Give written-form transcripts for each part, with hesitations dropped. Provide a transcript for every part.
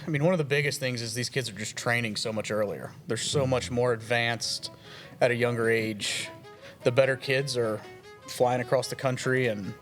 I mean, one of the biggest things is these kids are just training so much earlier. They're so much more advanced at a younger age. The better kids are flying across the country and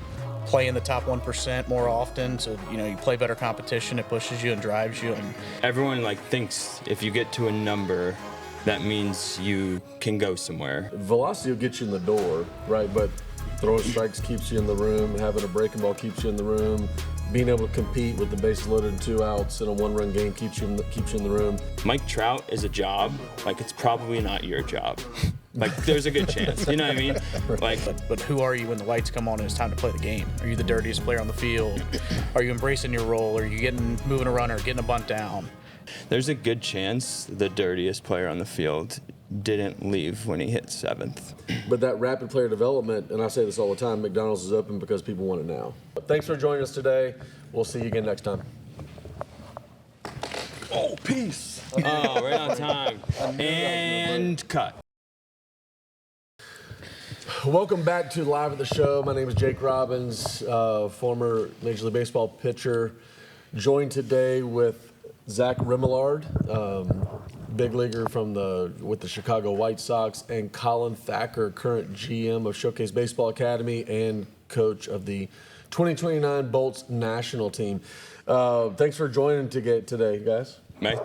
play in the top 1% more often. So, you play better competition, it pushes you and drives you. And everyone thinks if you get to a number, that means you can go somewhere. Velocity will get you in the door, right? But throwing strikes keeps you in the room. Having a breaking ball keeps you in the room. Being able to compete with the bases loaded and 2 outs in a 1-run game keeps you in the room. Mike Trout is a job. It's probably not your job. There's a good chance. You know what I mean? But who are you when the lights come on and it's time to play the game? Are you the dirtiest player on the field? Are you embracing your role? Are you moving a runner, getting a bunt down? There's a good chance the dirtiest player on the field didn't leave when he hit 7th. But that rapid player development, and I say this all the time, McDonald's is open because people want it now. Thanks for joining us today. We'll see you again next time. Oh, peace. Oh, right on time. And cut. Welcome back to Live at the Show. My name is Jake Robbins, former Major League Baseball pitcher, joined today with Zach Remillard, big leaguer with the Chicago White Sox, and Collin Thacker, current GM of Showcase Baseball Academy and coach of the 2029 Bolts national team. Thanks for joining today, guys. Mate,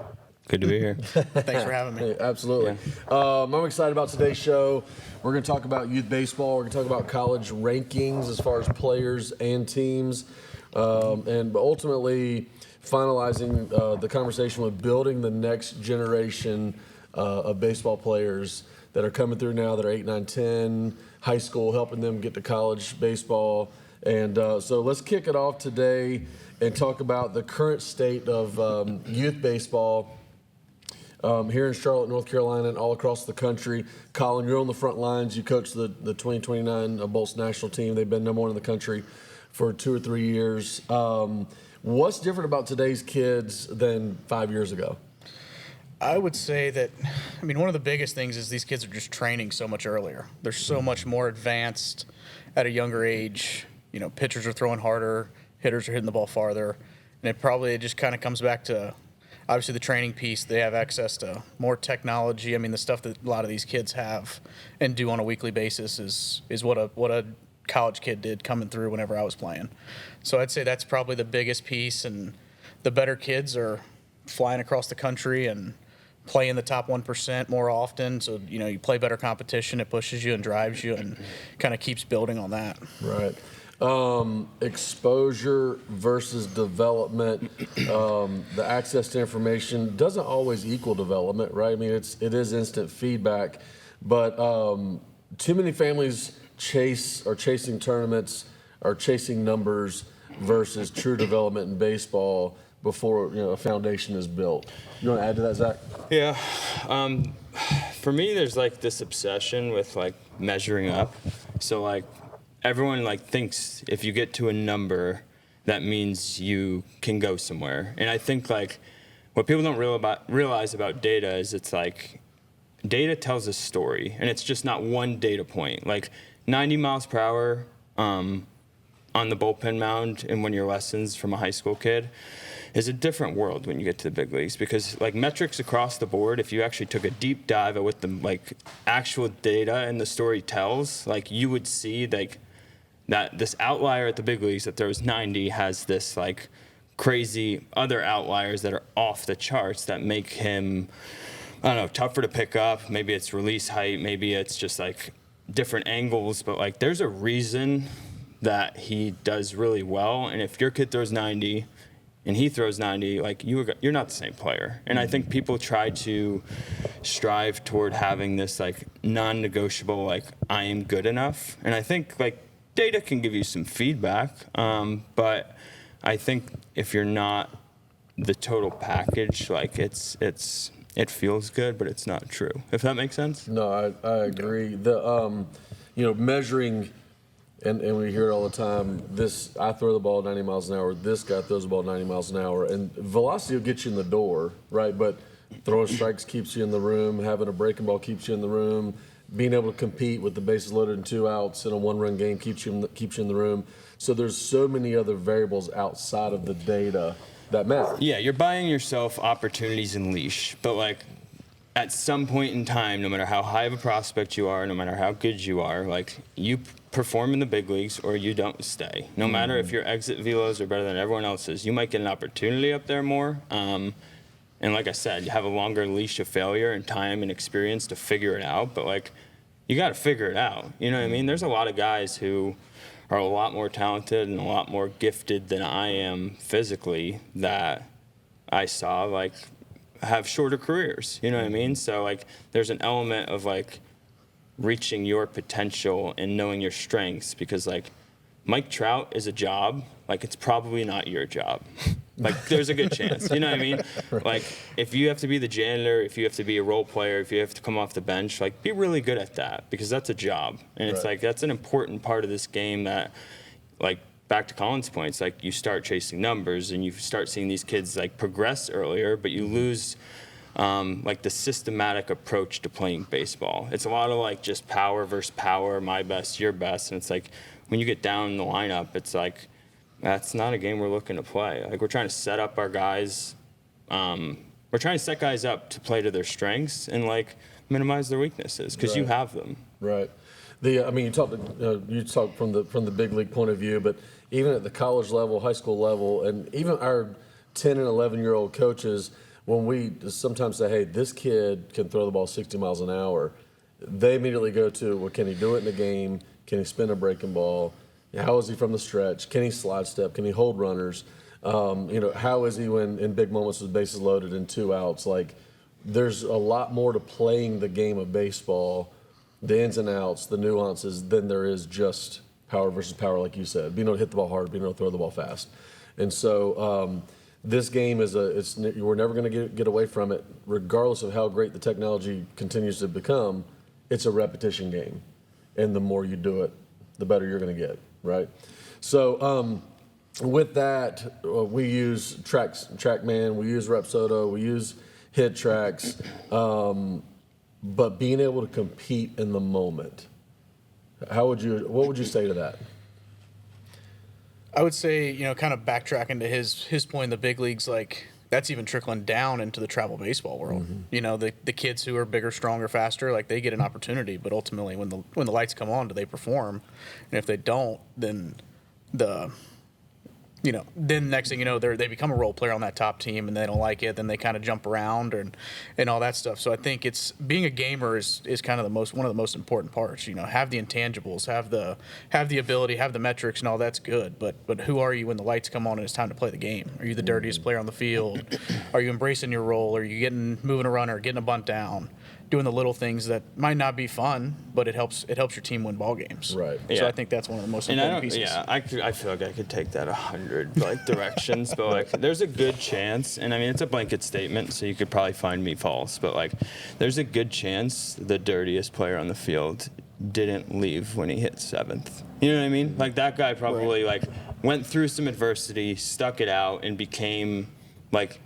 good to be here. Thanks for having me. Hey, absolutely. Yeah. I'm excited about today's show. We're going to talk about youth baseball. We're going to talk about college rankings as far as players and teams, and ultimately finalizing the conversation with building the next generation of baseball players that are coming through now that are 8, 9, 10, high school, helping them get to college baseball. And so let's kick it off today and talk about the current state of youth baseball here in Charlotte, North Carolina, and all across the country. Collin, you're on the front lines. You coach the 2029 Bolts national team. They've been number 1 in the country for 2 or 3 years. What's different about today's kids than 5 years ago? I would say that, one of the biggest things is these kids are just training so much earlier. They're so much more advanced at a younger age. Pitchers are throwing harder, hitters are hitting the ball farther. And it just kind of comes back to, obviously, the training piece. They have access to more technology. The stuff that a lot of these kids have and do on a weekly basis is what a college kid did coming through whenever I was playing. So I'd say that's probably the biggest piece, and the better kids are flying across the country and play in the top 1% more often. So, you play better competition, it pushes you and drives you and kind of keeps building on that. Right. Exposure versus development, the access to information doesn't always equal development, right? It is instant feedback, but too many families chasing tournaments or chasing numbers versus true development in baseball before a foundation is built. You want to add to that, Zach? Yeah. For me, there's this obsession with measuring up. So everyone thinks if you get to a number, that means you can go somewhere. And I think what people don't realize about data is it's data tells a story, and it's just not one data point. 90 miles per hour on the bullpen mound and when your lessons from a high school kid is a different world when you get to the big leagues, because metrics across the board, if you actually took a deep dive at what the actual data and the story tells, you would see that this outlier at the big leagues that throws 90 has this crazy other outliers that are off the charts that make him, I don't know, tougher to pick up. Maybe it's release height, maybe it's just different angles, but there's a reason that he does really well. And if your kid throws 90 and he throws 90, you're not the same player. And I think people try to strive toward having this non-negotiable I am good enough. And I think data can give you some feedback, but I think if you're not the total package, it feels good, but it's not true. If that makes sense? No, I agree. The measuring, and we hear it all the time. I throw the ball 90 miles an hour. This guy throws the ball 90 miles an hour, and velocity will get you in the door, right? But throwing strikes keeps you in the room. Having a breaking ball keeps you in the room. Being able to compete with the bases loaded and 2 outs in a 1-run game keeps you in the room. So there's so many other variables outside of the data that matter. Yeah, you're buying yourself opportunities and leash, but like at some point in time, no matter how high of a prospect you are, no matter how good you are, like you perform in the big leagues or you don't stay. No matter if your exit velos are better than everyone else's, you might get an opportunity up there more. And like I said, you have a longer leash of failure and time and experience to figure it out, but like you got to figure it out. You know what I mean? There's a lot of guys who are a lot more talented and a lot more gifted than I am physically that I saw like have shorter careers. You know what I mean? So like there's an element of like reaching your potential and knowing your strengths, because like Mike Trout is a job, like it's probably not your job. Like there's a good chance, you know what I mean? Right. Like if you have to be the janitor, if you have to be a role player, if you have to come off the bench, like be really good at that, because that's a job. And it's like, that's an important part of this game that, like back to Collin's points, like you start chasing numbers and you start seeing these kids like progress earlier, but you lose like the systematic approach to playing baseball. It's a lot of like just power versus power, my best, your best. And it's like when you get down in the lineup, it's like, that's not a game we're looking to play. Like we're trying to set up our guys. We're trying to set guys up to play to their strengths and like minimize their weaknesses, because you have them. Right. I mean, you talk from the big league point of view, but even at the college level, high school level, and even our 10 and 11-year-old coaches, when we sometimes say, hey, this kid can throw the ball 60 miles an hour, they immediately go to, well, can he do it in a game? Can he spin a breaking ball? How is he from the stretch? Can he slide step? Can he hold runners? How is he when in big moments with bases loaded and 2 outs? Like, there's a lot more to playing the game of baseball, the ins and outs, the nuances, than there is just power versus power, like you said. Being able to hit the ball hard, being able to throw the ball fast. And so this game we're never going to get away from it, regardless of how great the technology continues to become. It's a repetition game, and the more you do it, the better you're going to get, right? So with that, we use TrackMan, we use Repsodo, we use HitTrax, but being able to compete in the moment, what would you say to that? I would say, kind of backtracking to his point in the big leagues, like that's even trickling down into the travel baseball world. Mm-hmm. The kids who are bigger, stronger, faster, like they get an opportunity, but ultimately when the lights come on, do they perform? And if they don't, then then next thing you know, they become a role player on that top team, and they don't like it. Then they kind of jump around and all that stuff. So I think it's being a gamer is kind of one of the most important parts. Have the intangibles, have the ability, have the metrics, and all that's good. But who are you when the lights come on and it's time to play the game? Are you the dirtiest player on the field? Are you embracing your role? Are you moving a runner, getting a bunt down? Doing the little things that might not be fun, but it helps your team win ball games. Right. So I think that's one of the most important pieces. Yeah, I feel like I could take that 100 directions, but like there's a good chance, and I mean it's a blanket statement, so you could probably find me false, but like there's a good chance the dirtiest player on the field didn't leave when he hit 7th. You know what I mean? Like that guy probably like went through some adversity, stuck it out, and became like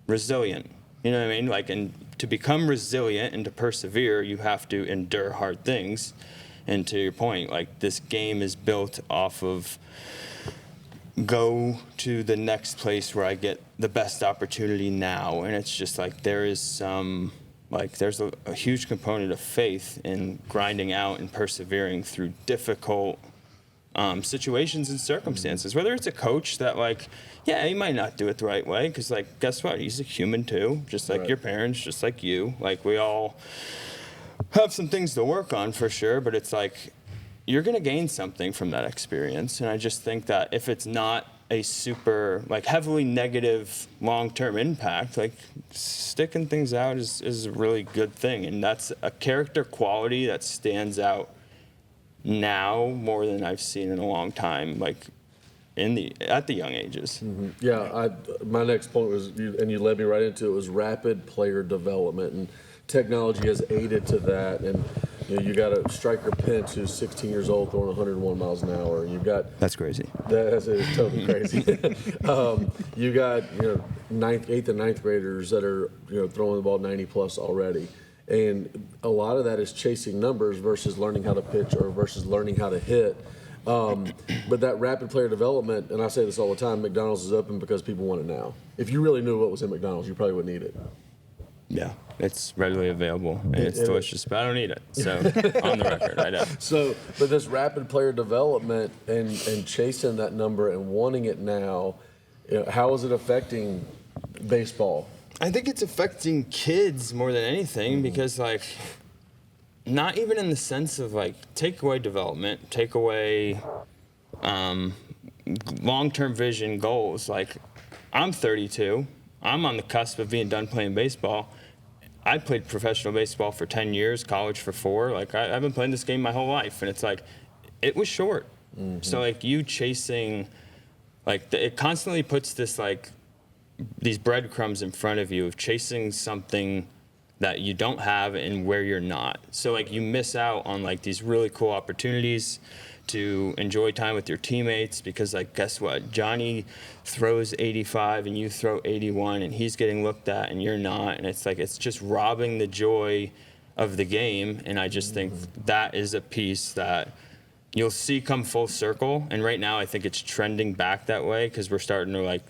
resilient. You know what I mean? Like, and to become resilient and to persevere, you have to endure hard things. And to your point, like this game is built off of go to the next place where I get the best opportunity now. And it's just like there's a huge component of faith in grinding out and persevering through difficult situations and circumstances. Whether it's a coach that he might not do it the right way, because guess what, he's a human too, just like your parents, just like you. Like we all have some things to work on for sure, but it's like you're gonna gain something from that experience. And I just think that if it's not a super heavily negative long-term impact, sticking things out is a really good thing. And that's a character quality that stands out now more than I've seen in a long time, at the young ages. Mm-hmm. Yeah, my next point was, you led me right into it, was rapid player development, and technology has aided to that. And you got a striker Pence who's 16 years old throwing 101 miles an hour. You got that's crazy. That is totally crazy. You got 8th and 9th graders that are throwing the ball 90 plus already. And a lot of that is chasing numbers versus learning how to pitch or versus learning how to hit. But that rapid player development, and I say this all the time, McDonald's is open because people want it now. If you really knew what was in McDonald's, you probably wouldn't eat it. Yeah, it's readily available and it's delicious, but I don't eat it. So on the record, I don't. So, but this rapid player development and chasing that number and wanting it now, how is it affecting baseball? I think it's affecting kids more than anything because, like, not even in the sense of, like, take away development, take away long-term vision goals. Like, I'm 32. I'm on the cusp of being done playing baseball. I played professional baseball for 10 years, college for 4. Like, I've been playing this game my whole life, and it's like, it was short. So, like, you chasing, like, it constantly puts this, like, these breadcrumbs in front of you of chasing something that you don't have and where you're not. So, like, you miss out on, like, these really cool opportunities to enjoy time with your teammates because, like, guess what? Johnny throws 85 and you throw 81 and he's getting looked at and you're not. And it's like, it's just robbing the joy of the game. And I just think that is a piece that you'll see come full circle. And right now I think it's trending back that way because we're starting to, like,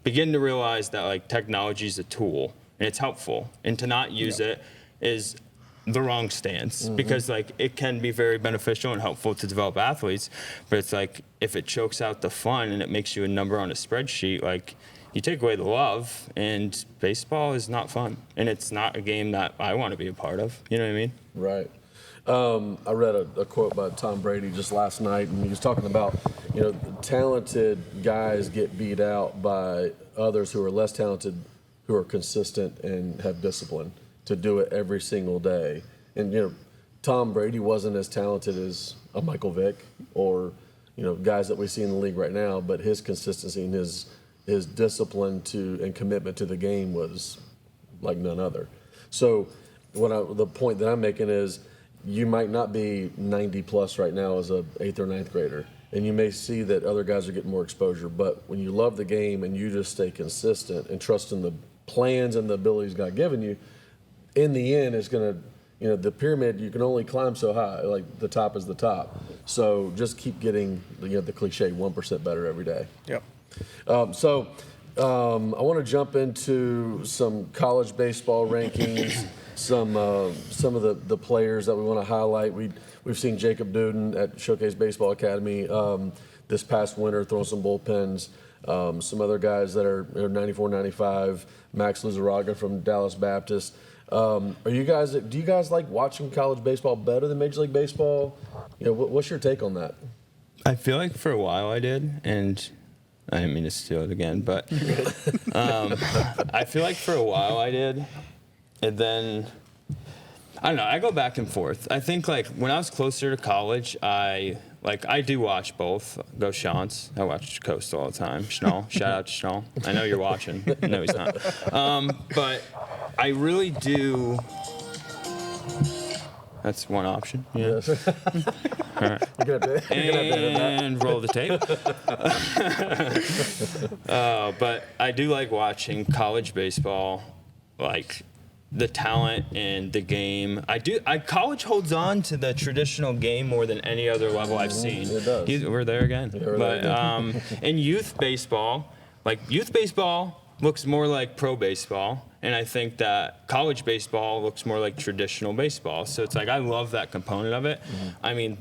begin to realize that, like, technology is a tool and it's helpful. And to not use it is the wrong stance because, like, it can be very beneficial and helpful to develop athletes, but it's like if it chokes out the fun and it makes you a number on a spreadsheet, like, you take away the love, and baseball is not fun and it's not a game that I want to be a part of. You know what I mean? Right. I read a quote by Tom Brady just last night, and he was talking about, talented guys get beat out by others who are less talented, who are consistent and have discipline to do it every single day. And, Tom Brady wasn't as talented as a Michael Vick or, guys that we see in the league right now, but his consistency and his discipline and commitment to the game was like none other. So the point that I'm making is you might not be 90 plus right now as a 8th or 9th grader, and you may see that other guys are getting more exposure, but when you love the game and you just stay consistent and trust in the plans and the abilities God given you, in the end, it's going to, the pyramid, you can only climb so high. Like, the top is the top. So just keep getting, the cliche 1% better every day. Yep. I want to jump into some college baseball rankings, some of the players that we want to highlight. We've seen Jacob Duden at Showcase Baseball Academy this past winter throwing some bullpens. Some other guys that are 94, 95, Max Luzaraga from Dallas Baptist. Do you guys like watching college baseball better than Major League Baseball? What's your take on that? I feel like for a while I did, and I didn't mean to steal it again, but I feel like for a while I did, and then I don't know. I go back and forth. I think, like, when I was closer to college, I do watch both. Go Shants. I watch Coastal all the time. Schnall. Shout out to Schnall. I know you're watching. No, he's not. But I really do. That's one option. Yeah. Yes. All right. And roll the tape. But I do like watching college baseball, like the talent and the game. College holds on to the traditional game more than any other level I've seen. It does. We're there again. In youth baseball, looks more like pro baseball. And I think that college baseball looks more like traditional baseball. So it's like, I love that component of it. I mean,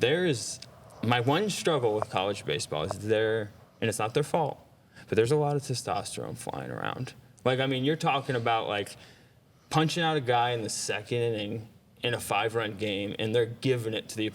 my one struggle with college baseball is and it's not their fault, but there's a lot of testosterone flying around. Like, I mean, you're talking about, like, punching out a guy in the second inning in a 5-run game, and they're giving it to the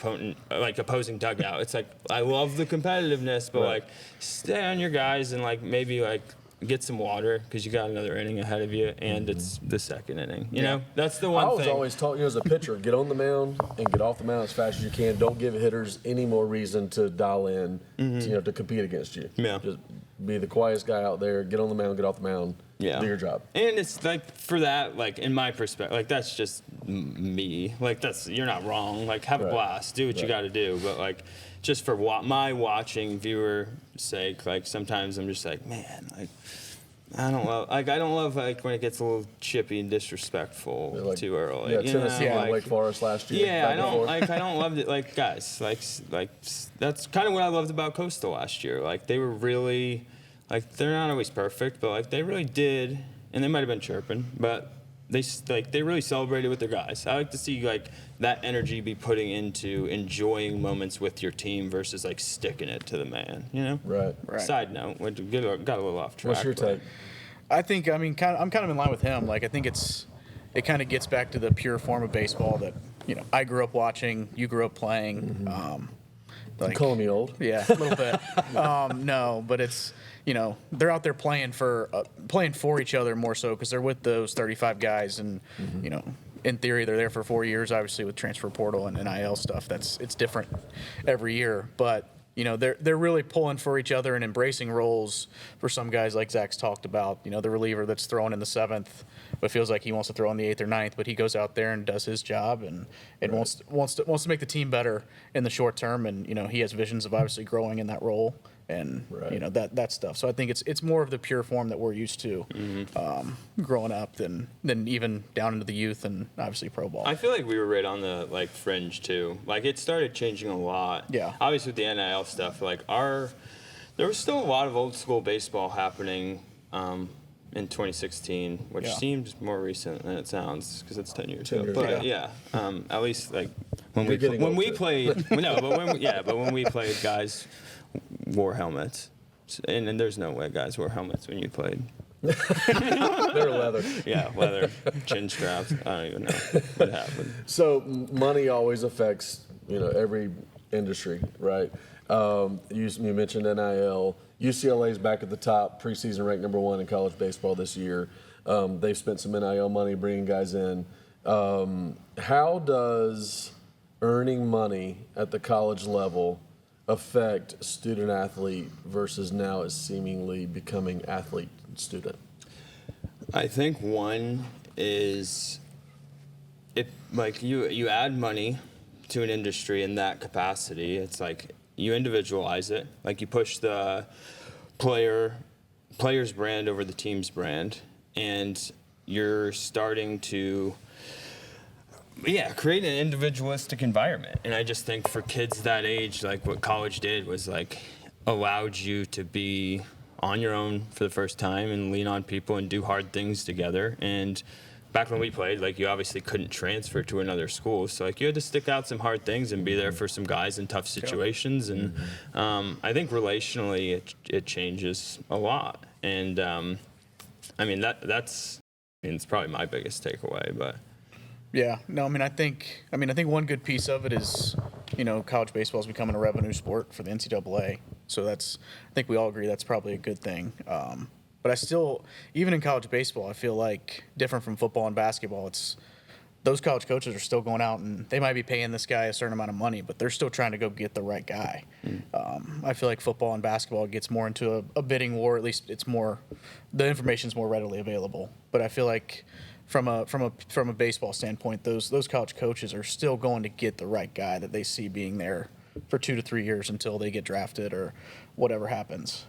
opposing dugout. It's like, I love the competitiveness, but, like, stay on your guys and, like, maybe, like, get some water because you got another inning ahead of you, and it's the second inning. You know, that's the one thing. I was always taught as a pitcher, get on the mound and get off the mound as fast as you can. Don't give hitters any more reason to dial in, to compete against you. Yeah. Just be the quietest guy out there. Get on the mound, get off the mound. Yeah. Do your job. And it's like, for that, like, in my perspective, like, that's just me. Like, you're not wrong. Like, have a blast. Do what you got to do. But, like, just for my watching viewer sake, like, sometimes I'm just like, man, like, I don't love when it gets a little chippy and disrespectful Like, too early. Yeah, you Tennessee know, and Wake Forest last year. Yeah, back and forth. I don't love it. Like guys, that's kind of what I loved about Coastal last year. Like they were really, like they're not always perfect, but like they really did, and they might have been chirping, but they really celebrated with their guys. I like to see like that energy be putting into enjoying moments with your team versus like sticking it to the man. You know. Right. Side note, got a little off track. What's your but- take? I think, I'm kind of in line with him. Like, I think it kind of gets back to the pure form of baseball that, I grew up watching, you grew up playing. You calling me old? Yeah, a little bit. No, but it's, they're out there playing for each other more so because they're with those 35 guys, and in theory they're there for 4 years. Obviously, with transfer portal and NIL stuff, it's different every year, but. They're really pulling for each other and embracing roles for some guys like Zach's talked about. The reliever that's throwing in the 7th, but feels like he wants to throw in the 8th or 9th, but he goes out there and does his job and wants to make the team better in the short term. And he has visions of obviously growing in that role and that stuff. So I think it's more of the pure form that we're used to growing up than even down into the youth and obviously pro ball. I feel like we were right on the fringe too. Like it started changing a lot. Yeah. Obviously with the NIL stuff, there was still a lot of old school baseball happening in 2016, which seems more recent than it sounds because it's 10 years ago. But at least like when we played, when we played, guys wore helmets, and there's no way guys wore helmets when you played. They're leather. Yeah, leather, chin straps. I don't even know what happened. So money always affects every industry, right? You mentioned NIL. UCLA's back at the top, preseason ranked number 1 in college baseball this year. They've spent some NIL money bringing guys in. How does earning money at the college level affect student athlete versus now is seemingly becoming athlete student? I think one is you add money to an industry in that capacity. It's like you individualize it. Like you push the player's brand over the team's brand, and you're starting to create an individualistic environment. And I just think for kids that age, like what college did was like allowed you to be on your own for the first time and lean on people and do hard things together. And back when we played, like you obviously couldn't transfer to another school, so like you had to stick out some hard things and be there for some guys in tough situations. And I think relationally it changes a lot. And it's probably my biggest takeaway. But Yeah, no, I think one good piece of it is, college baseball is becoming a revenue sport for the NCAA. So I think we all agree that's probably a good thing. But I still, even in college baseball, I feel like different from football and basketball, those college coaches are still going out and they might be paying this guy a certain amount of money, but they're still trying to go get the right guy. I feel like football and basketball gets more into a bidding war. At least the information's more readily available. But I feel like from a baseball standpoint, those college coaches are still going to get the right guy that they see being there for 2 to 3 years until they get drafted or whatever happens.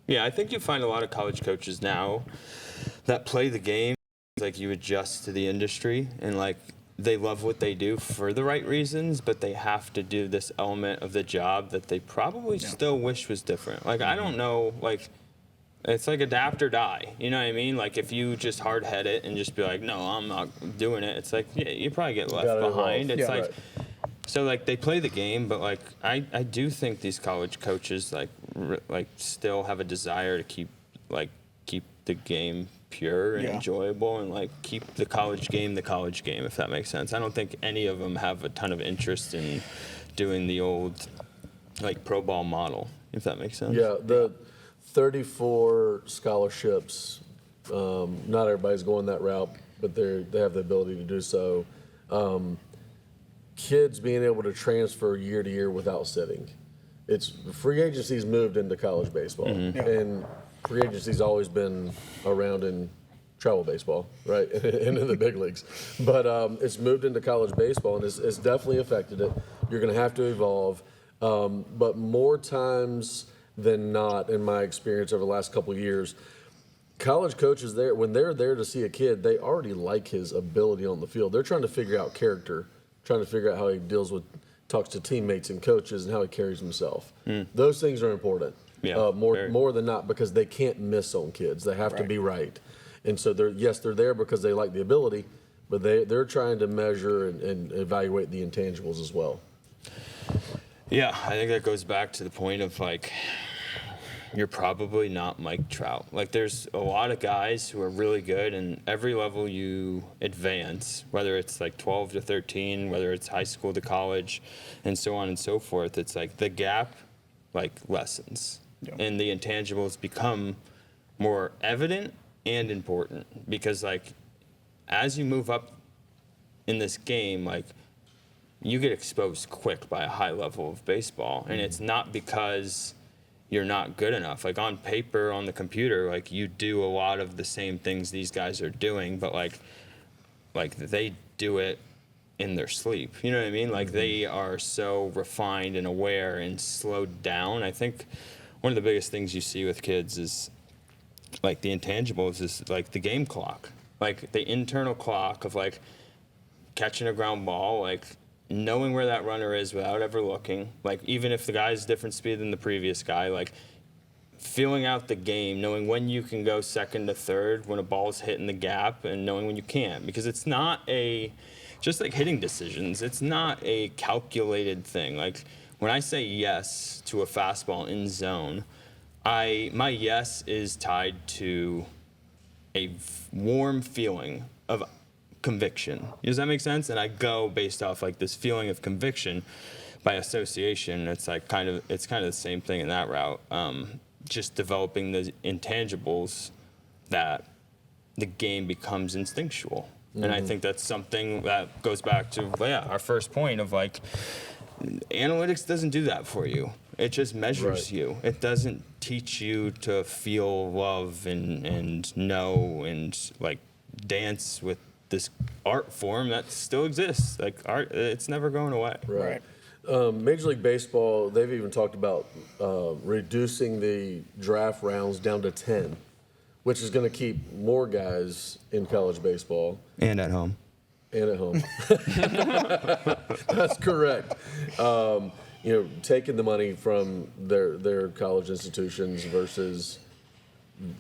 Yeah, I think you find a lot of college coaches now that play the game like you adjust to the industry and like they love what they do for the right reasons, but they have to do this element of the job that they probably still wish was different. Like I don't know, like it's like adapt or die. You know what I mean? Like if you just hard head it and just be like, no, I'm not doing it. It's like you probably get left behind. It's like. Right. So like they play the game, but like I do think these college coaches like still have a desire to keep the game pure and enjoyable and like keep the college game, if that makes sense. I don't think any of them have a ton of interest in doing the old like pro ball model, if that makes sense. Yeah, the 34 scholarships. Not everybody's going that route, but they have the ability to do so. Kids being able to transfer year to year without sitting. It's free agency's moved into college baseball, and free agency's always been around in travel baseball, right, and in the big leagues. But it's moved into college baseball, and it's definitely affected it. You're going to have to evolve, but more times than not, in my experience over the last couple of years, college coaches there, when they're there to see a kid, they already like his ability on the field. They're trying to figure out character, trying to figure out how he talks to teammates and coaches, and how he carries himself. Those things are important. Yeah, more than not, because they can't miss on kids. They have to be right. And so they're there because they like the ability, but they're trying to measure and evaluate the intangibles as well. Yeah, I think that goes back to the point of like, you're probably not Mike Trout. Like, there's a lot of guys who are really good, and every level you advance, whether it's like 12 to 13, whether it's high school to college, and so on and so forth, it's like the gap like lessens. Yeah. And the intangibles become more evident and important, because like as you move up in this game, like you get exposed quick by a high level of baseball. And it's not because you're not good enough. Like on paper, on the computer, like you do a lot of the same things these guys are doing, but like they do it in their sleep. You know what I mean? Like they are so refined and aware and slowed down. I think one of the biggest things you see with kids is like the intangibles is like the game clock, like the internal clock of like catching a ground ball, like knowing where that runner is without ever looking, like even if the guy's different speed than the previous guy, like feeling out the game, knowing when you can go second to third when a ball's hitting the gap, and knowing when you can't, because it's not just like hitting decisions, it's not a calculated thing. Like when I say yes to a fastball in zone, my yes is tied to a warm feeling of conviction. Does that make sense? And I go based off like this feeling of conviction by association. It's like kind of the same thing in that route. Just developing the intangibles that the game becomes instinctual. Mm-hmm. And I think that's something that goes back to our first point of like, analytics doesn't do that for you. It just measures you. It doesn't teach you to feel love and know and like dance with this art form that still exists. Like art, it's never going away. Right. Major League Baseball, they've even talked about reducing the draft rounds down to 10, which is going to keep more guys in college baseball. And at home. That's correct. Taking the money from their college institutions versus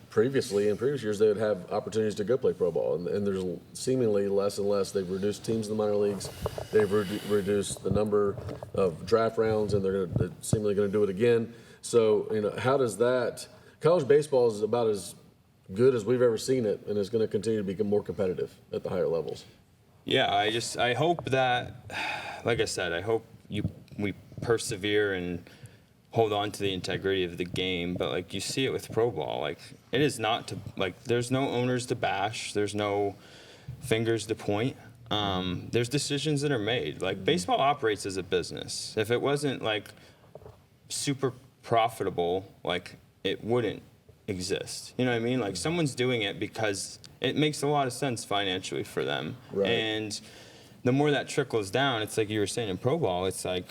previously, in previous years, they would have opportunities to go play pro ball. And there's seemingly less and less. They've reduced teams in the minor leagues. They've reduced the number of draft rounds, and they're seemingly going to do it again. So, how does that – college baseball is about as good as we've ever seen it, and it's going to continue to become more competitive at the higher levels. Yeah, I hope that, like I said, I hope we persevere and hold on to the integrity of the game. But like you see it with pro ball, like it is not to like. There's no owners to bash. There's no fingers to point. There's decisions that are made. Like baseball operates as a business. If it wasn't like super profitable, like it wouldn't exist. You know what I mean? Like someone's doing it because it makes a lot of sense financially for them. Right. And the more that trickles down, it's like you were saying in pro ball, it's like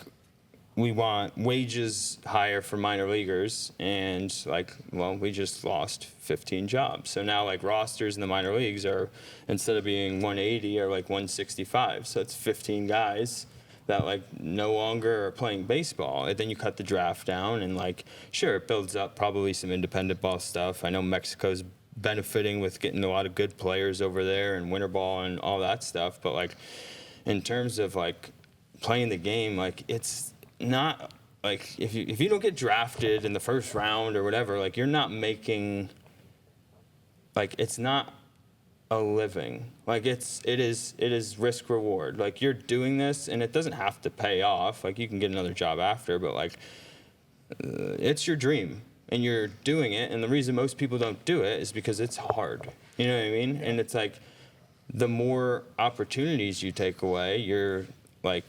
we want wages higher for minor leaguers, and like, well, we just lost 15 jobs. So now like rosters in the minor leagues are, instead of being 180, are like 165. So it's 15 guys that like no longer are playing baseball. And then you cut the draft down, and like, sure, it builds up probably some independent ball stuff. I know Mexico's benefiting with getting a lot of good players over there and winter ball and all that stuff. But like, in terms of like playing the game, like it's not like if you don't get drafted in the first round or whatever, like you're not making, like it's not a living. Like it is risk reward. Like you're doing this and it doesn't have to pay off. Like you can get another job after, but like it's your dream and you're doing it. And the reason most people don't do it is because it's hard. You know what I mean? And it's like the more opportunities you take away, you're like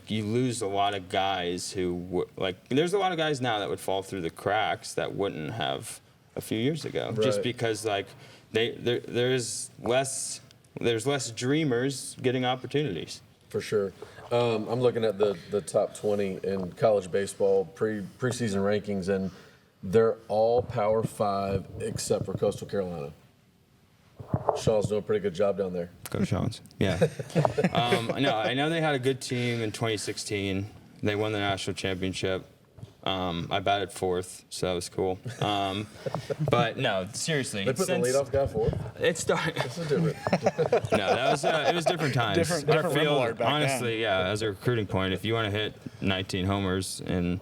you lose a lot of guys who there's a lot of guys now that would fall through the cracks that wouldn't have a few years ago, just because like there's less dreamers getting opportunities. For sure. I'm looking at the top 20 in college baseball preseason rankings, and They're all Power 5 except for Coastal Carolina. Sean's doing a pretty good job down there. Go Sean's. Yeah. No, I know they had a good team in 2016. They won the national championship. I batted fourth, so that was cool. But no, seriously. They put the leadoff guy forward? It started. This is different. No, that was it was different times. Different Our field, Remillard back honestly, yeah, as a recruiting point, if you want to hit 19 homers in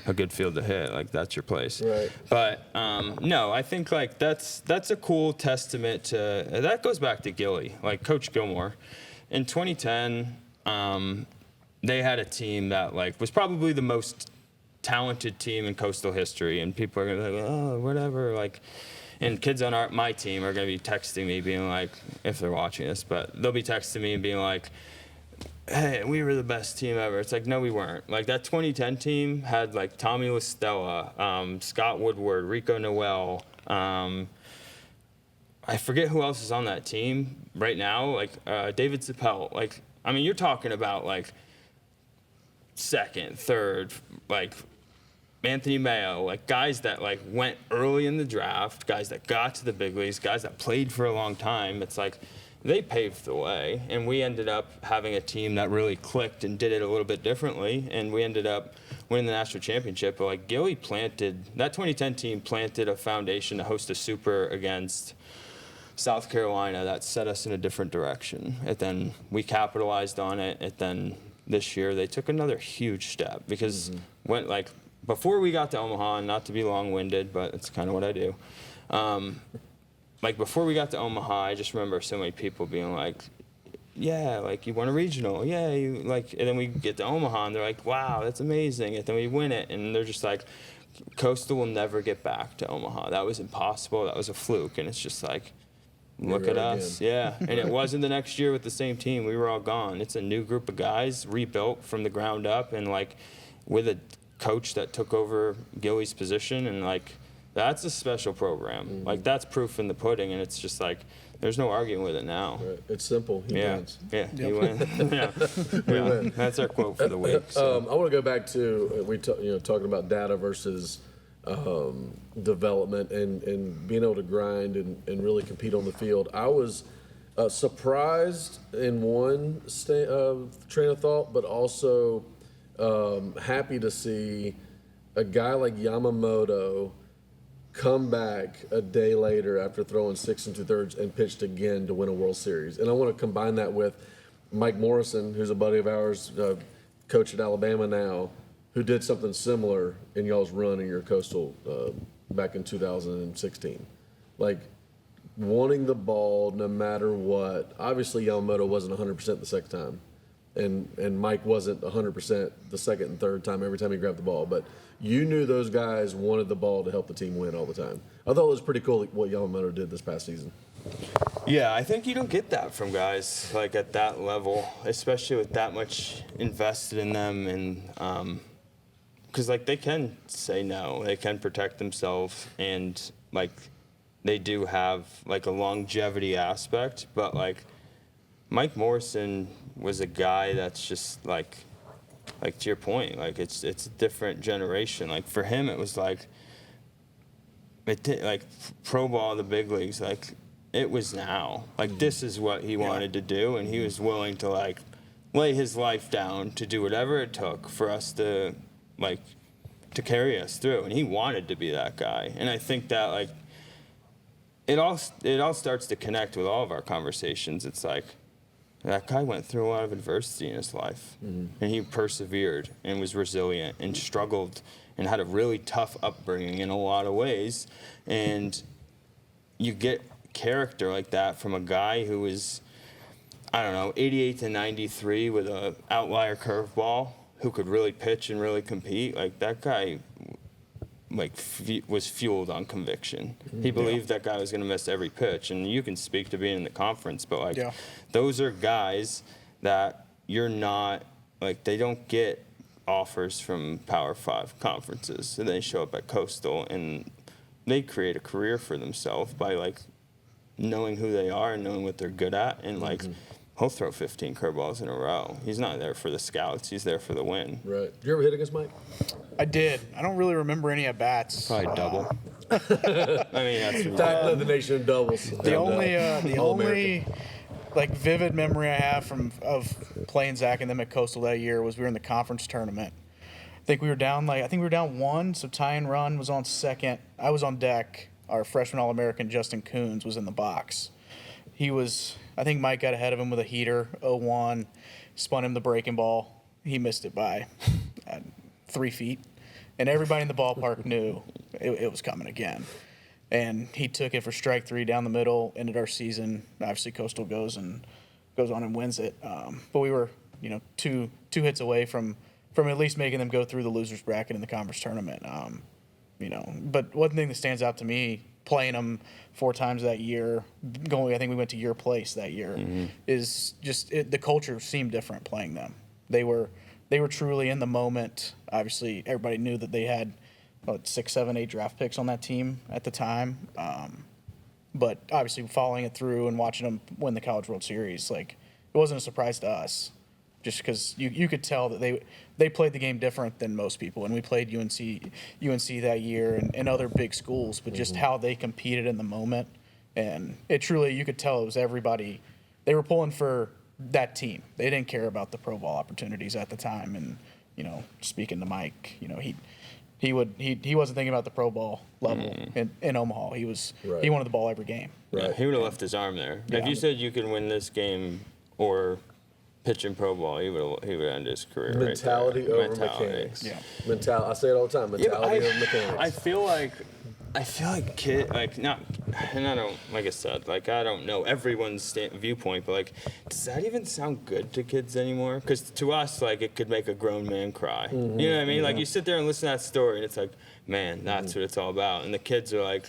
a good field to hit, like that's your place. Right. But no, I think like that's a cool testament to that goes back to Gilly, like Coach Gilmore. In 2010, they had a team that like was probably the most talented team in Coastal history, and people are gonna be like, oh, whatever, like, and kids on my team are gonna be texting me, being like, if they're watching this, but they'll be texting me and being like, hey, we were the best team ever. It's like, no, we weren't. Like that 2010 team had like Tommy LaStella, Scott Woodward, Rico Noel. I forget who else is on that team right now. Like David Zappel. Like, I mean, you're talking about like second, third, like Anthony Mayo, like guys that like went early in the draft, guys that got to the big leagues, guys that played for a long time. It's like they paved the way, and we ended up having a team that really clicked and did it a little bit differently, and we ended up winning the national championship. But like Gilly planted, that 2010 team planted a foundation to host a super against South Carolina that set us in a different direction. And then we capitalized on it, and then this year they took another huge step because when like before we got to Omaha, and not to be long-winded, but it's kind of what I do. Like before we got to Omaha, I just remember so many people being like, yeah, like you won a regional, yeah, you like, and then we get to Omaha and they're like, wow, that's amazing, and then we win it, and they're just like, Coastal will never get back to Omaha. That was impossible. That was a fluke, and it's just like, look at us, yeah. And it wasn't the next year with the same team. We were all gone. It's a new group of guys rebuilt from the ground up, and like with a coach that took over Gilly's position, and like that's a special program. Like that's proof in the pudding, and it's just like there's no arguing with it now. Right. It's simple. He wins. Yeah, he wins. Yeah. win. That's our quote for the week. So. I want to go back to talking about data versus development and being able to grind and really compete on the field. I was surprised in one train of thought, but also happy to see a guy like Yamamoto come back a day later after throwing 6 2/3 and pitched again to win a World Series. And I want to combine that with Mike Morrison, who's a buddy of ours, coach at Alabama now, who did something similar in y'all's run in your Coastal back in 2016. Like, wanting the ball no matter what. Obviously, Yamamoto wasn't 100% the second time. And Mike wasn't 100% the second and third time every time he grabbed the ball. But you knew those guys wanted the ball to help the team win all the time. I thought it was pretty cool what Yamamoto did this past season. Yeah, I think you don't get that from guys like at that level, especially with that much invested in them, and because like they can say no, they can protect themselves, and like they do have like a longevity aspect. But like Mike Morrison was a guy that's just like to your point, like it's a different generation. Like for him, it was like like pro ball, the big leagues, like. It was now. Like, this is what he wanted to do, and he was willing to, like, lay his life down to do whatever it took for us to, like, to carry us through. And he wanted to be that guy. And I think that, like, it all starts to connect with all of our conversations. It's like, that guy went through a lot of adversity in his life, and he persevered and was resilient and struggled and had a really tough upbringing in a lot of ways. And you get character like that from a guy who was, I don't know, 88 to 93 with a outlier curveball, who could really pitch and really compete. Like that guy, like was fueled on conviction. He believed that guy was going to miss every pitch, and you can speak to being in the conference, but like those are guys that you're not like they don't get offers from Power 5 conferences, and they show up at Coastal and they create a career for themselves by like knowing who they are and knowing what they're good at, and like he'll throw 15 curveballs in a row. He's not there for the scouts. He's there for the win. Right. Did you ever hit against Mike? I did. I don't really remember any at bats. Probably double. I mean, that's That led the nation in doubles. The only like vivid memory I have of playing Zach and them at Coastal that year was we were in the conference tournament. I think we were down 1, so Ty and Run was on second. I was on deck. Our freshman All-American Justin Coons was in the box. I think Mike got ahead of him with a heater, 0-1, spun him the breaking ball. He missed it by 3 feet. And everybody in the ballpark knew it was coming again. And he took it for strike 3 down the middle, ended our season. Obviously, Coastal goes on and wins it. But we were, two hits away from at least making them go through the losers bracket in the conference tournament. But one thing that stands out to me, playing them 4 times that year, I think we went to your place that year, is just the culture seemed different playing them. They were truly in the moment. Obviously, everybody knew that they had 6, 7, 8 draft picks on that team at the time. But obviously, following it through and watching them win the College World Series, it wasn't a surprise to us. Just because you could tell that they played the game different than most people, and we played UNC that year and other big schools, but just how they competed in the moment, and it truly, you could tell it was everybody. They were pulling for that team. They didn't care about the pro ball opportunities at the time, and speaking to Mike, he wasn't thinking about the pro ball level in Omaha. He wanted the ball every game. Right. Yeah, he would have left his arm there. Yeah. If you said you could win this game or pitching pro ball, he would end his career. Mentality right over mechanics. Yeah. I say it all the time. Mentality over mechanics. I feel like and I don't, like I said, I don't know everyone's viewpoint, but does that even sound good to kids anymore? Because to us, it could make a grown man cry. You know what I mean? You sit there and listen to that story, and it's man, that's what it's all about. And the kids are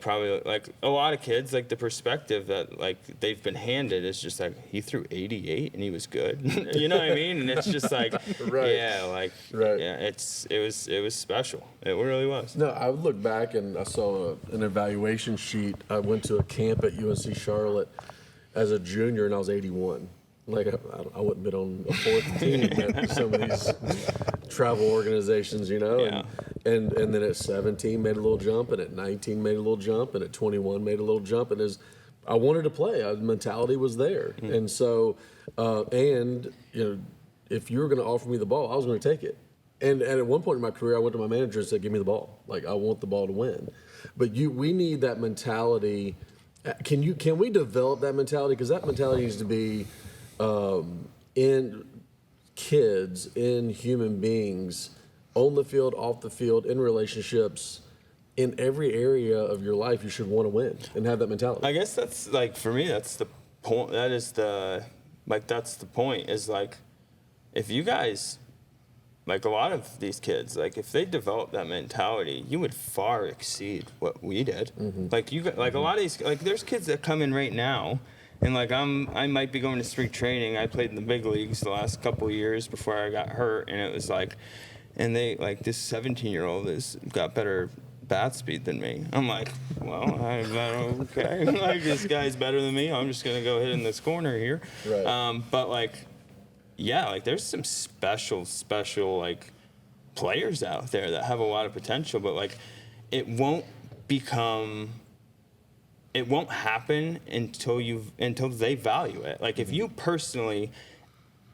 probably a lot of kids, the perspective that they've been handed is just he threw 88 and he was good. You know what I mean? And it's just right. Yeah, it was special. It really was. No, I would look back and I saw an evaluation sheet. I went to a camp at UNC Charlotte as a junior and I was 81. I wouldn't been on a 4th team at some of these travel organizations, Yeah. And then at 17 made a little jump, and at 19 made a little jump, and at 21 made a little jump, and I wanted to play. Mentality was there, and so if you were going to offer me the ball, I was going to take it. And at one point in my career, I went to my manager and said, "Give me the ball. I want the ball to win." But we need that mentality. Can we develop that mentality? Because that mentality needs to be in kids, in human beings, on the field, off the field, in relationships, in every area of your life. You should want to win and have that mentality. I guess that's for me, that's the point. That is that's the point is if you guys, a lot of these kids, if they develop that mentality, you would far exceed what we did. A lot of these, there's kids that come in right now. And I might be going to spring training. I played in the big leagues the last couple of years before I got hurt, and it was and they this 17-year-old has got better bat speed than me. I'm well, I'm okay. This guy's better than me. I'm just gonna go hit in this corner here. Right. But there's some special players out there that have a lot of potential, but it won't happen until they value it. If you personally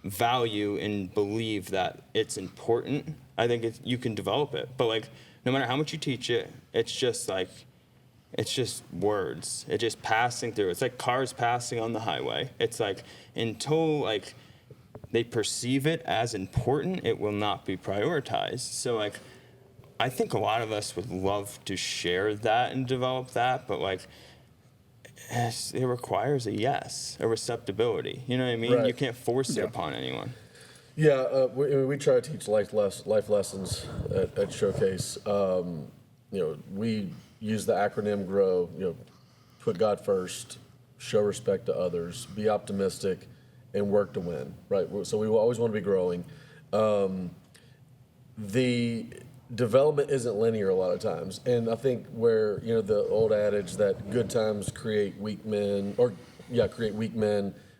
value and believe that it's important, I think you can develop it. But no matter how much you teach it, it's just words. It's just passing through. It's like cars passing on the highway. It's until they perceive it as important, it will not be prioritized. So I think a lot of us would love to share that and develop that, but it requires a receptibility. You know what I mean? Right. You can't force it upon anyone. Yeah, we try to teach life lessons at Showcase. We use the acronym GROW. Put God first, show respect to others, be optimistic, and work to win. Right. So we always want to be growing. The development isn't linear a lot of times, and I think where the old adage that good times create weak men,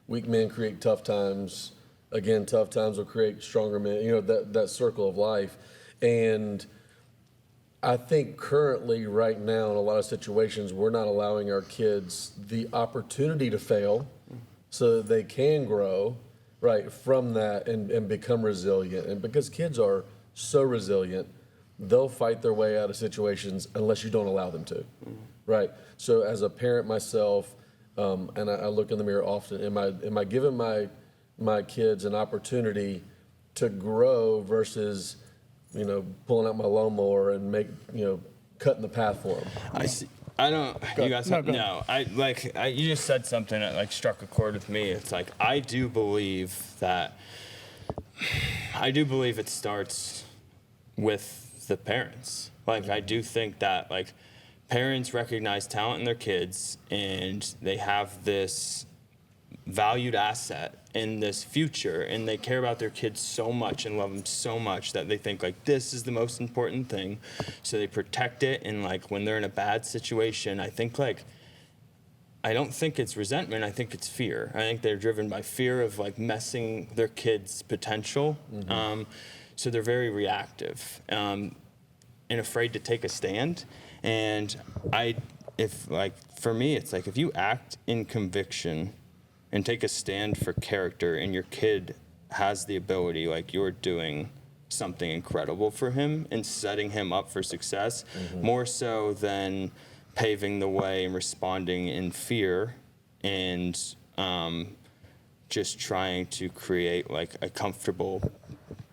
weak men create tough times. Again, tough times will create stronger men. You know, that circle of life. And I think currently, right now, in a lot of situations, we're not allowing our kids the opportunity to fail so that they can grow, right, from that and become resilient. And because kids are so resilient, they'll fight their way out of situations unless you don't allow them to, right? So as a parent myself, and I look in the mirror often, am I giving my kids an opportunity to grow versus, you know, pulling out my lawnmower and cutting the path for them? I see. I don't. You got something? No, No. You just said something that like struck a chord with me. It's like I do believe it starts with the parents. Like I do think that like parents recognize talent in their kids and they have this valued asset in this future, and they care about their kids so much and love them so much that they think like this is the most important thing, so they protect it. And like when they're in a bad situation, I don't think it's resentment, I think it's fear. I think they're driven by fear of like messing their kids' potential. So they're very reactive and afraid to take a stand. And for me, it's like if you act in conviction and take a stand for character, and your kid has the ability, like you're doing something incredible for him and setting him up for success, more so than paving the way and responding in fear and just trying to create like a comfortable,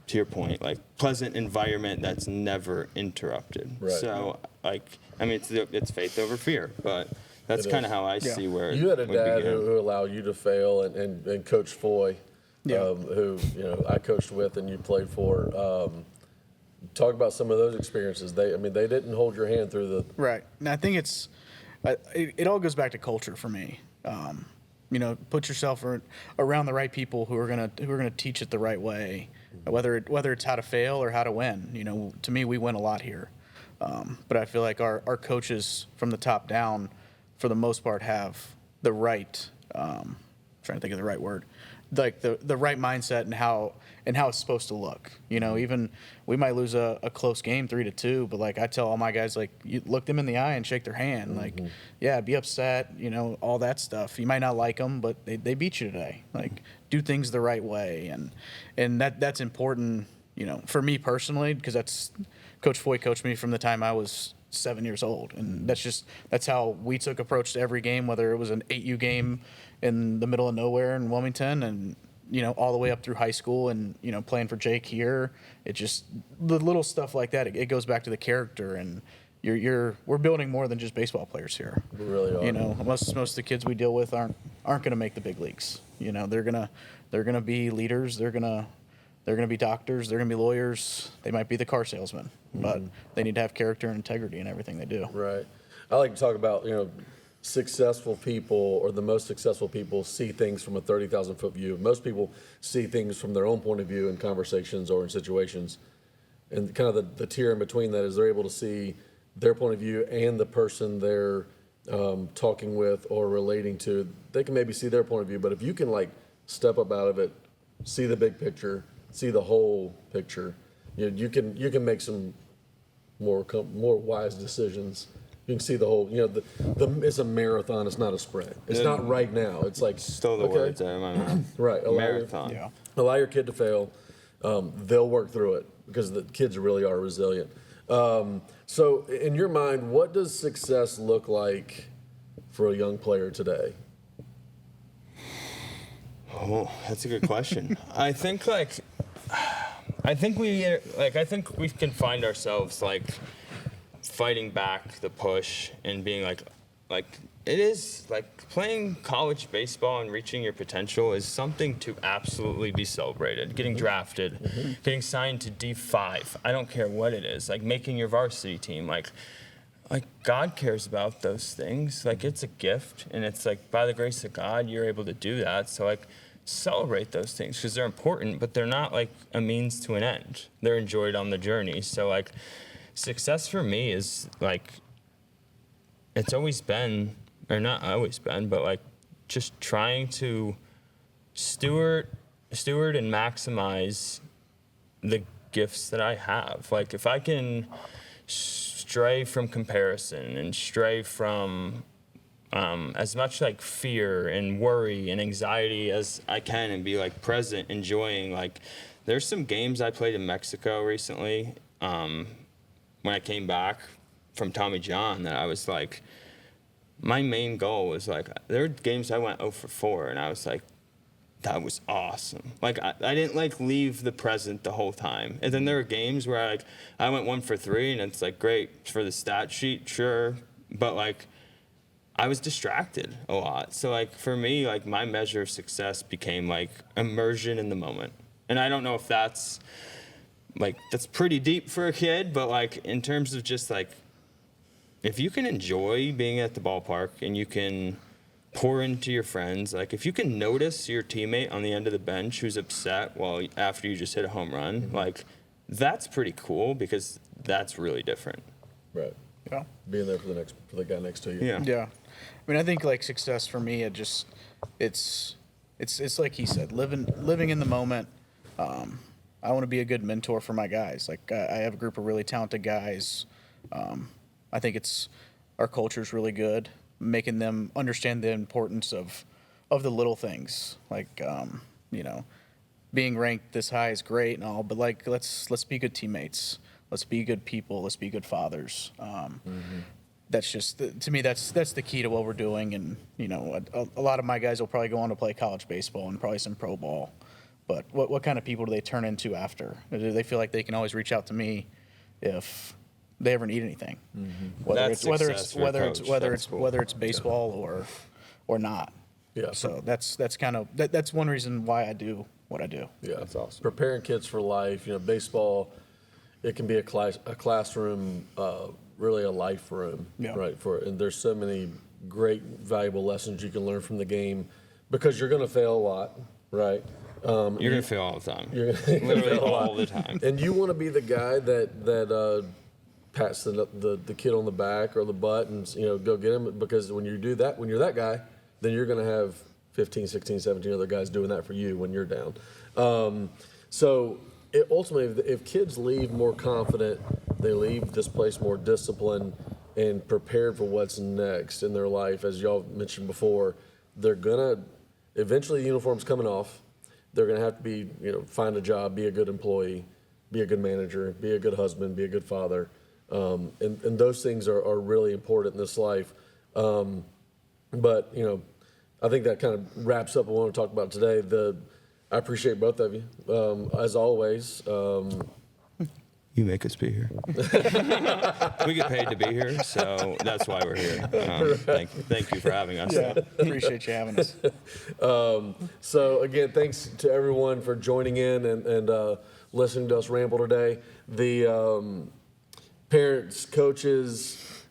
to your point, like pleasant environment that's never interrupted. Right. So it's faith over fear, but that's kind of how I see where you had a we dad began. who allowed you to fail, and Coach Foy, Yeah. who I coached with and you played for. Talk about some of those experiences. They didn't hold your hand through the Right. And I think it all goes back to culture for me. Put yourself around the right people who are gonna teach it the right way, whether it's how to fail or how to win. To me, we win a lot here, but I feel like our coaches from the top down, for the most part, have the right. Trying to think of the right word, like the right mindset and how it's supposed to look. Even we might lose a close game 3-2, but like I tell all my guys, like you look them in the eye and shake their hand. Like, yeah, be upset, all that stuff. You might not like them, but they beat you today. Like, do things the right way, and that's important. For me personally, because that's Coach Foy coached me from the time I was 7 years old, and that's how we took approach to every game, whether it was an 8U game in the middle of nowhere in Wilmington, and all the way up through high school, and playing for Jake here. It just the little stuff like that. It goes back to the character, and we're building more than just baseball players here. We really are. Most of the kids we deal with aren't going to make the big leagues. They're gonna be leaders. They're gonna be doctors. They're gonna be lawyers. They might be the car salesman, but they need to have character and integrity in everything they do. Right. I like to talk about, successful people, or the most successful people, see things from a 30,000-foot view. Most people see things from their own point of view in conversations or in situations. And kind of the tier in between that is they're able to see their point of view and the person they're talking with or relating to. They can maybe see their point of view, but if you can like step up out of it, see the big picture, see the whole picture, you can make some more wise decisions. You can see the whole. It's a marathon. It's not a sprint. It's not right now. It's like Stole the words out of my mouth. Right. Marathon. Allow your kid to fail. They'll work through it because the kids really are resilient. So, in your mind, what does success look like for a young player today? Oh, that's a good question. I think we can find ourselves like fighting back the push and being like it is like playing college baseball and reaching your potential is something to absolutely be celebrated. Getting drafted, getting signed to D5, I don't care what it is, like making your varsity team, like God cares about those things. Like it's a gift, and it's like by the grace of God you're able to do that. So like celebrate those things because they're important, but they're not like a means to an end. They're enjoyed on the journey. So like success for me is like it's always been, or not always been, but like just trying to steward and maximize the gifts that I have. Like if I can stray from comparison and stray from as much like fear and worry and anxiety as I can and be like present, enjoying. Like there's some games I played in Mexico recently when I came back from Tommy John that I was like, my main goal was like, there were games I went 0 for 4 and I was like, that was awesome. Like I didn't like leave the present the whole time. And then there were games where I went 1 for 3 and it's like great for the stat sheet, sure, but like I was distracted a lot. So like for me, like my measure of success became like immersion in the moment. And I don't know if that's pretty deep for a kid, but like in terms of just like if you can enjoy being at the ballpark and you can pour into your friends, like if you can notice your teammate on the end of the bench who's upset after you just hit a home run, like that's pretty cool because that's really different. Right. Yeah. Being there for the guy next to you. Yeah. Yeah. I mean, I think like success for me, it's like he said, living in the moment. I want to be a good mentor for my guys. Like I have a group of really talented guys. I think our culture is really good, making them understand the importance of the little things. Like being ranked this high is great and all, but like let's be good teammates. Let's be good people. Let's be good fathers. That's just to me. That's the key to what we're doing. And a lot of my guys will probably go on to play college baseball and probably some pro ball. But what kind of people do they turn into after? Do they feel like they can always reach out to me if they ever need anything? Whether it's baseball or not. Yeah. So that's one reason why I do what I do. Yeah, That's awesome. Preparing kids for life. Baseball, it can be a classroom, really a life room, Yeah. right? And there's so many great, valuable lessons you can learn from the game because you're going to fail a lot, right? You're going to fail all the time. You're gonna Literally fail a lot. all the time. And you want to be the guy that pats the kid on the back or the butt and go get him, because when you do that, when you're that guy, then you're going to have 15, 16, 17 other guys doing that for you when you're down. Ultimately, if kids leave more confident, they leave this place more disciplined and prepared for what's next in their life. As y'all mentioned before, they're gonna eventually the uniform's coming off. They're gonna have to be, find a job, be a good employee, be a good manager, be a good husband, be a good father, and those things are really important in this life. But I think that kind of wraps up what I want to talk about today. I appreciate both of you, as always. You make us be here. We get paid to be here, so that's why we're here. Thank you for having us. Yeah, appreciate you having us. So again, thanks to everyone for joining in and listening to us ramble today. The parents, coaches,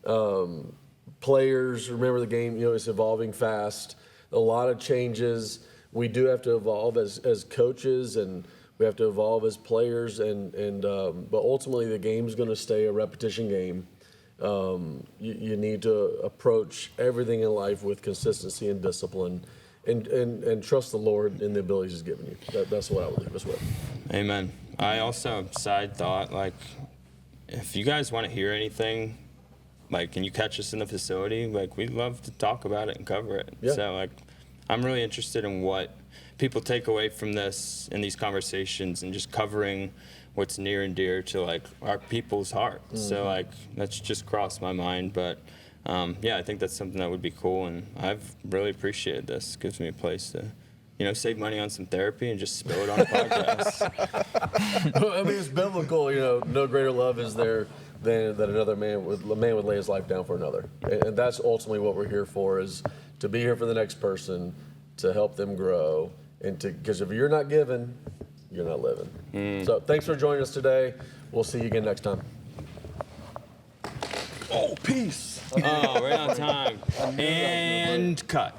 players, remember the game, it's evolving fast. A lot of changes. We do have to evolve as coaches, and we have to evolve as players, but ultimately the game's going to stay a repetition game. You need to approach everything in life with consistency and discipline, and trust the Lord in the abilities He's given you. That's what I would leave us with. Amen. I also side thought, like, if you guys want to hear anything, like, can you catch us in the facility? Like, we'd love to talk about it and cover it. Yeah. So, like, I'm really interested in what people take away from this in these conversations and just covering what's near and dear to, like, our people's heart. So, like, that's just crossed my mind. But, I think that's something that would be cool. And I've really appreciated this. It gives me a place to, save money on some therapy and just spill it on a podcast. I mean, it's biblical. No greater love is there than a man would lay his life down for another, and that's ultimately what we're here for, is to be here for the next person, to help them grow, and because if you're not giving, you're not living. So thanks for joining us today. We'll see you again next time. Oh, peace. Oh, right on time. And cut.